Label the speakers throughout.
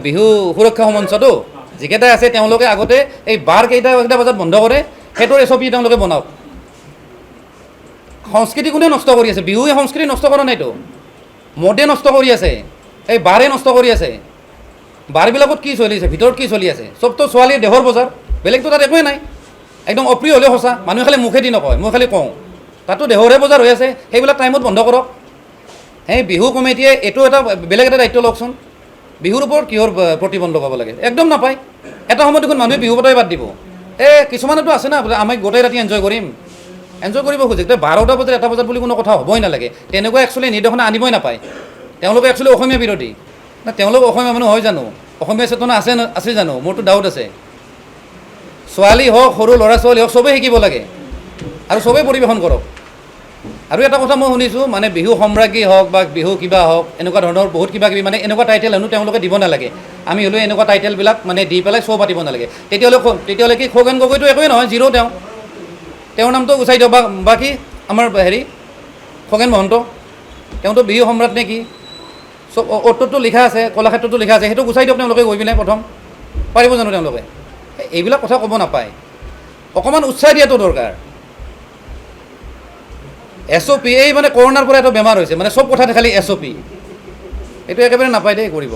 Speaker 1: বিহু সুৰক্ষা মঞ্চটো যিকেইটা আছে তেওঁলোকে আগতে এই বাৰ কেইটা বজাত বন্ধ কৰে সেইটোৰ এছঅপি তেওঁলোকে বনাওক। সংস্কৃতি কোনে নষ্ট কৰি আছে? বিহুৱে সংস্কৃতি নষ্ট কৰা নাইতো, মদে নষ্ট কৰি আছে, এই বাৰে নষ্ট কৰি আছে। বাৰবিলাকত কি চলি আছে, ভিতৰত কি চলি আছে? চবতো ছোৱালীৰ দেহৰ বজাৰ, বেলেগতো তাত একোৱেই নাই। একদম অপ্ৰিয় হ'লেও সঁচা, মানুহে খালি মুখেদি নকয়, মই খালি কওঁ তাতো দেহৰে বজাৰ হৈ আছে। সেইবিলাক টাইমত বন্ধ কৰক। সেই বিহু কমিটিয়ে এইটো এটা বেলেগ এটা দায়িত্ব লওকচোন। বিহুৰ ওপৰত কিহৰ প্ৰতিবন্ধ লগাব লাগে? একদম নাপায়। এটা সময়ত দেখোন মানুহে বিহু পতাই বাদ দিব। কিছুমানেতো আছে না, আমি গোটেই ৰাতি এনজয় কৰিম, এনজয় কৰিব খোজে। 12টা বজাত 1টা বজাত বুলি কোনো কথা হ'বই নালাগে। তেনেকুৱা একচুৱেলি নিৰ্দেশনা আনিবই নাপায়। তেওঁলোকে একচুৱেলি অসমীয়া বিৰোধী না? তেওঁলোক অসমীয়া মানুহ হয় জানো? অসমীয়া চেতনা আছে জানো? মোৰতো ডাউট আছে। ছোৱালী হওক, সৰু ল'ৰা ছোৱালী হওক, চবেই শিকিব লাগে আৰু চবেই পৰিৱেশন কৰক। আৰু এটা কথা মই শুনিছোঁ, মানে বিহু সম্ৰাজ্ঞী হওক বা বিহু কিবা হওক, এনেকুৱা ধৰণৰ বহুত কিবা কিবি, মানে এনেকুৱা টাইটেল হেনো তেওঁলোকে দিব নালাগে। আমি হ'লেও এনেকুৱা টাইটেলবিলাক মানে দি পেলাই শ্ব' পাতিব নালাগে। তেতিয়াহ'লে কি খগেন গগৈটো একোৱেই নহয়, জিৰ' তেওঁৰ নামটো গুচাই দিয়ক। বা কি আমাৰ খগেন মহন্ত, তেওঁতো বিহু সম্ৰাট নে কি? চব অ'টোতো লিখা আছে, কলাক্ষেত্ৰতো লিখা আছে, সেইটো গুচাই দিয়ক তেওঁলোকে গৈ পিনে প্ৰথম। পাৰিব জানো তেওঁলোকে? এইবিলাক কথা ক'ব নাপায়। অকণমান উৎসাহ দিয়াটো দৰকাৰ। এছঅপি এই মানে কৰোণাৰ পৰা এটা বেমাৰ হৈছে, মানে চব কথাতে খালি এছঅপি। এইটো একেবাৰে নাপায় দেই কৰিব।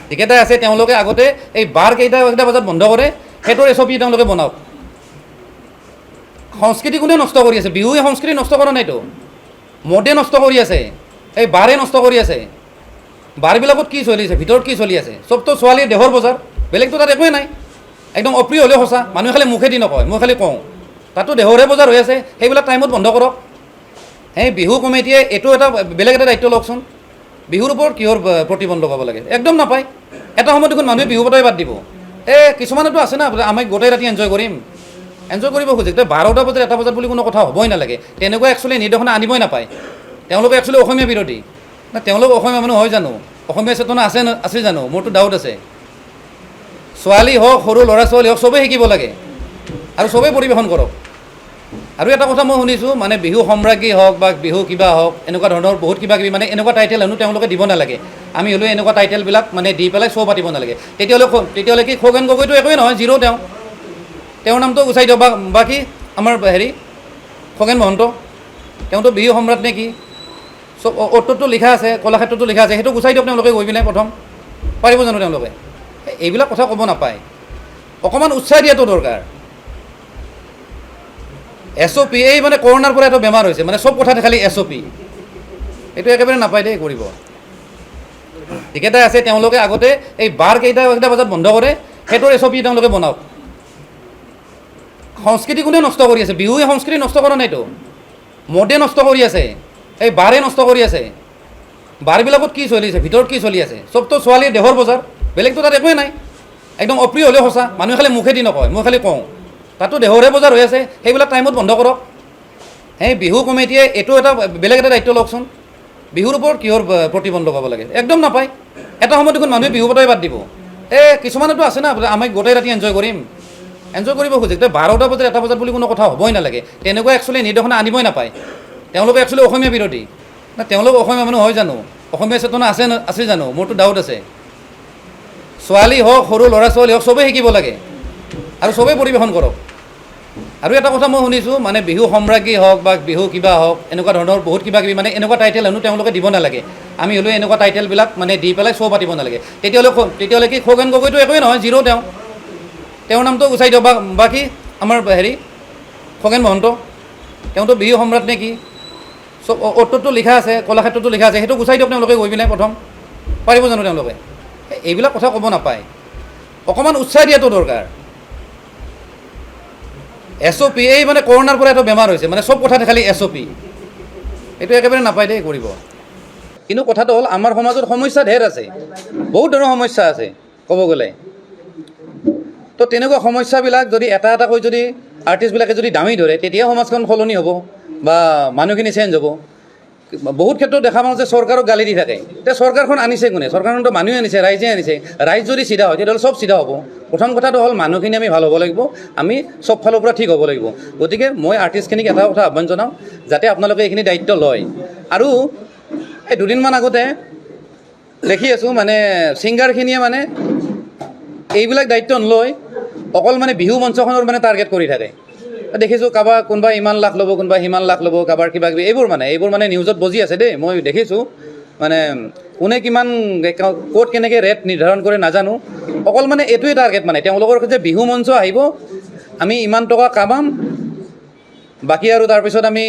Speaker 1: যিকেইটা আছে তেওঁলোকে আগতে এই বাৰ কেইটা বজাত বন্ধ কৰে সেইটোৰ এছঅপি তেওঁলোকে বনাওক। সংস্কৃতি কোনে নষ্ট কৰি আছে? বিহুৱে সংস্কৃতি নষ্ট কৰা নাইতো, মদে নষ্ট কৰি আছে, এই বাৰে নষ্ট কৰি আছে। বাৰবিলাকত কি চলি আছে, ভিতৰত কি চলি আছে? চবতো ছোৱালীৰ দেহৰ বজাৰ, বেলেগতো তাত একোৱেই নাই। একদম অপ্ৰিয় হ'লেও সঁচা, মানুহে খালি মুখেদি নকয়, মই খালি কওঁ তাতো দেহৰে বজাৰ হৈ আছে। সেইবিলাক টাইমত বন্ধ কৰক। সেই বিহু কমিটিয়ে এইটো এটা বেলেগ এটা দায়িত্ব লওকচোন। বিহুৰ ওপৰত কিহৰ প্ৰতিবন্ধ লগাব লাগে? একদম নাপায়। এটা সময়ত দেখোন মানুহে বিহু পতাই বাদ দিব। কিছুমানেতো আছে না, আমি গোটেই ৰাতি এনজয় কৰিম, এনজয় কৰিব খোজে। 12টা বজাত 1টা বজাত বুলি কোনো কথা হ'বই নালাগে। তেনেকুৱা একচুৱেলি নিৰ্দেশনা আনিবই নাপায়। তেওঁলোকে একচুৱেলি অসমীয়া বিৰোধী না? তেওঁলোক অসমীয়া মানুহ হয় জানো? অসমীয়া চেতনা আছে জানো? মোৰতো ডাউট আছে। ছোৱালী হওক, সৰু ল'ৰা ছোৱালী হওক, চবেই শিকিব লাগে আৰু চবেই পৰিৱেশন কৰক। আৰু এটা কথা মই শুনিছোঁ, মানে বিহু সম্ৰাজ্ঞী হওক বা বিহু কিবা হওক, এনেকুৱা ধৰণৰ বহুত কিবা কিবি, মানে এনেকুৱা টাইটেল হেনো তেওঁলোকে দিব নালাগে। আমি হ'লেও এনেকুৱা টাইটেলবিলাক মানে দি পেলাই শ্ব' পাতিব নালাগে। তেতিয়াহ'লে কি খগেন গগৈটো একোৱেই নহয়, জিৰ' তেওঁৰ নামটো গুচাই দিয়ক। বা কি আমাৰ খগেন মহন্ত, তেওঁতো বিহু সম্ৰাট নে কি? চব অ'টোতো লিখা আছে, কলাক্ষেত্ৰতো লিখা আছে, সেইটো গুচাই দিয়ক তেওঁলোকে গৈ পিনে প্ৰথম। পাৰিব জানো তেওঁলোকে? এইবিলাক কথা ক'ব নাপায়। অকণমান উৎসাহ দিয়াটো দৰকাৰ। এছঅপি এই মানে কৰোণাৰ পৰা এটা বেমাৰ হৈছে, মানে চব কথাতে খালি এছঅপি। এইটো একেবাৰে নাপায় দেই কৰিব। যিকেইটা আছে তেওঁলোকে আগতে এই বাৰ কেইটা বজাত বন্ধ কৰে সেইটোৰ এছঅপি তেওঁলোকে বনাওক। সংস্কৃতি কোনে নষ্ট কৰি আছে? বিহুৱে সংস্কৃতি নষ্ট কৰা নাইতো, মদে নষ্ট কৰি আছে, এই বাৰে নষ্ট কৰি আছে। বাৰবিলাকত কি চলি আছে, ভিতৰত কি চলি আছে? চবতো ছোৱালীৰ দেহৰ বজাৰ, বেলেগতো তাত একোৱেই নাই। একদম অপ্ৰিয় হ'লেও সঁচা, মানুহে খালি মুখেদি নকয়, মই খালি কওঁ তাতো দেহৰে বজাৰ হৈ আছে। সেইবিলাক টাইমত বন্ধ কৰক। সেই বিহু কমিটিয়ে এইটো এটা বেলেগ এটা দায়িত্ব লওকচোন। বিহুৰ ওপৰত কিহৰ প্ৰতিবন্ধ লগাব লাগে? একদম নাপায়। এটা সময়ত দেখোন মানুহে বিহু পতাই বাদ দিব। কিছুমানেতো আছে না, আমি গোটেই ৰাতি এনজয় কৰিম, এনজয় কৰিব খোজে। 12টা বজাত 1টা বজাত বুলি কোনো কথা হ'বই নালাগে। তেনেকুৱা একচুৱেলি নিৰ্দেশনা আনিবই নাপায়। তেওঁলোকে একচুৱেলি অসমীয়া বিৰোধী না? তেওঁলোক অসমীয়া মানুহ হয় জানো? অসমীয়া চেতনা আছে জানো? মোৰতো ডাউট আছে। ছোৱালী হওক, সৰু ল'ৰা ছোৱালী হওক, চবেই শিকিব লাগে আৰু চবেই পৰিৱেশন কৰক। আৰু এটা কথা মই শুনিছোঁ, মানে বিহু সম্ৰাজ্ঞী হওক বা বিহু কিবা হওক, এনেকুৱা ধৰণৰ বহুত কিবা কিবি, মানে এনেকুৱা টাইটেল হেনো তেওঁলোকে দিব নালাগে। আমি হ'লেও এনেকুৱা টাইটেলবিলাক মানে দি পেলাই শ্ব' পাতিব নালাগে। তেতিয়াহ'লে কি খগেন গগৈটো একোৱেই নহয়, জিৰ' তেওঁৰ নামটো গুচাই দিয়ক। বা কি আমাৰ খগেন মহন্ত, তেওঁতো বিহু সম্ৰাট নে কি? চব অ'টোতো লিখা আছে, কলাক্ষেত্ৰতো লিখা আছে, সেইটো গুচাই দিয়ক তেওঁলোকে গৈ পিনে প্ৰথম। পাৰিব জানো তেওঁলোকে? এইবিলাক কথা ক'ব নাপায়। অকণমান উৎসাহ দিয়াটো দৰকাৰ। এছঅপি এই মানে কৰোণাৰ পৰা এটা বেমাৰ হৈছে, মানে চব কথাতে খালি এছঅপি। এইটো একেবাৰে নাপায় দেই কৰিব। কিন্তু কথাটো হ'ল, আমাৰ সমাজত সমস্যা ঢেৰ আছে, বহুত ধৰণৰ সমস্যা আছে ক'ব গ'লে। তো তেনেকুৱা সমস্যাবিলাক যদি এটা এটাকৈ যদি আৰ্টিষ্টবিলাকে যদি দাঙি ধৰে, তেতিয়া সমাজখন সলনি হ'ব বা মানুহখিনি চেঞ্জ হ'ব। বহুত ক্ষেত্ৰত দেখা পাওঁ যে চৰকাৰক গালি দি থাকে। এতিয়া চৰকাৰখন আনিছে কোনে? চৰকাৰখনতো মানুহে আনিছে, ৰাইজে আনিছে। ৰাইজ যদি চিধা হয় তেতিয়াহ'লে চব চিধা হ'ব। প্ৰথম কথাটো হ'ল, মানুহখিনি আমি ভাল হ'ব লাগিব, আমি চব ফালৰ পৰা ঠিক হ'ব লাগিব। গতিকে মই আৰ্টিষ্টখিনিক এটা কথা আহ্বান জনাওঁ, যাতে আপোনালোকে এইখিনি দায়িত্ব লয়। আৰু এই দুদিনমান আগতে দেখি আছোঁ মানে ছিংগাৰখিনিয়ে মানে এইবিলাক দায়িত্ব নলয়, অকল মানে বিহু মঞ্চখনৰ মানে টাৰ্গেট কৰি থাকে। দেখিছোঁ কাৰোবাৰ কোনোবাই ইমান লাখ ল'ব, কোনোবাই সিমান লাখ ল'ব, কাৰোবাৰ কিবা কিবি এইবোৰ মানে নিউজত বজি আছে দেই, মই দেখিছোঁ। মানে কোনে কিমান ক'ত কেনেকৈ ৰেট নিৰ্ধাৰণ কৰে নাজানো, অকল মানে এইটোৱে টাৰ্গেট মানে তেওঁলোকৰ যে বিহু মঞ্চ আহিব, আমি ইমান টকা কামাম, বাকী আৰু তাৰপিছত আমি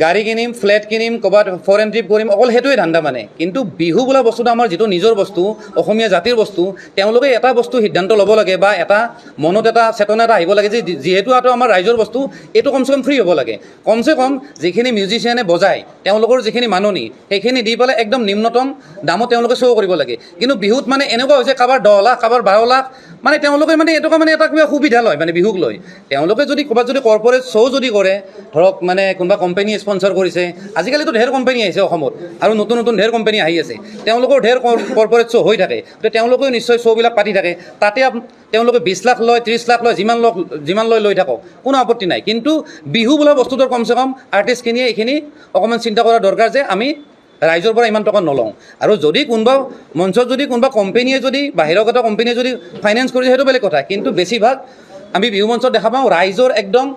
Speaker 1: গাড়ী কিনিম, ফ্লেট কিনিম, ক'ৰবাত ফৰেন ট্ৰিপ কৰিম, অকল সেইটোৱে ধান্দা মানে। কিন্তু বিহু বোলা বস্তুটো আমাৰ যিটো নিজৰ বস্তু, অসমীয়া জাতিৰ বস্তু, তেওঁলোকে এটা বস্তু সিদ্ধান্ত ল'ব লাগে বা এটা মনত এটা চেতনা এটা আহিব লাগে যে যিহেতু এইটো আমাৰ ৰাইজৰ বস্তু, এইটো কমচে কম ফ্ৰী হ'ব লাগে। কমচে কম যিখিনি মিউজিচিয়ানে বজায়, তেওঁলোকৰ যিখিনি মাননি, সেইখিনি দি পেলাই একদম নিম্নতম দামত তেওঁলোকে শ্ব' কৰিব লাগে। কিন্তু বিহুত মানে এনেকুৱা হৈছে কাৰোবাৰ 10 লাখ, কাৰোবাৰ 12 লাখ, মানে তেওঁলোকে মানে এইটোকে মানে এটা কিবা সুবিধা লয় মানে বিহুক লৈ। তেওঁলোকে যদি ক'ৰবাত যদি কৰ্পৰেট শ্ব' যদি কৰে, ধৰক মানে কোনোবা কোম্পানীয়ে স্পনচাৰ কৰিছে, আজিকালিতো ঢেৰ কোম্পানী আহিছে অসমত আৰু নতুন নতুন ঢেৰ কোম্পানী আহি আছে, তেওঁলোকৰ ঢেৰ কৰ্পৰেট শ্ব' হৈ থাকে, তো তেওঁলোকেও নিশ্চয় শ্ব'বিলাক পাতি থাকে, তাতে তেওঁলোকে 20 লাখ লয়, 30 লাখ লয়, যিমান লৈ থাকক, কোনো আপত্তি নাই। কিন্তু বিহু বোলা বস্তুটোৰ কমচে কম আৰ্টিষ্টখিনিয়ে এইখিনি অকণমান চিন্তা কৰা দৰকাৰ যে আমি ৰাইজৰ পৰা ইমান টকা নলওঁ। আৰু যদি কোনোবা মঞ্চত যদি কোনোবা কোম্পেনীয়ে যদি বাহিৰগত কোম্পেনীয়ে যদি ফাইনেন্স কৰিছে, সেইটো বেলেগ কথা। কিন্তু বেছিভাগ আমি বিহু মঞ্চত দেখা পাওঁ ৰাইজৰ একদম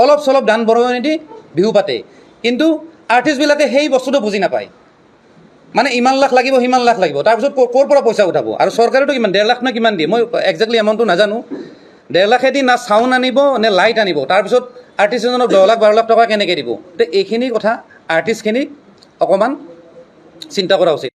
Speaker 1: অলপ চলপ দান বৰঙণি দি বিহু পাতে, কিন্তু আৰ্টিষ্টবিলাকে সেই বস্তুটো বুজি নাপায়। মানে ইমান লাখ লাগিব, সিমান লাখ লাগিব, তাৰপিছত ক'ৰ পৰা পইচা উঠাব? আৰু চৰকাৰেতো কিমান 1.5 লাখ নে কিমান দিয়ে, মই একজেক্টলি এমাউণ্টটো নাজানো। 1.5 লাখেদি না চাউণ্ড আনিব নে লাইট আনিব, তাৰপিছত আৰ্টিষ্ট এজনক 10 লাখ 12 লাখ টকা কেনেকৈ দিব? তো এইখিনি কথা আৰ্টিষ্টখিনিক অকণমান চিন্তা কৰা উচিত।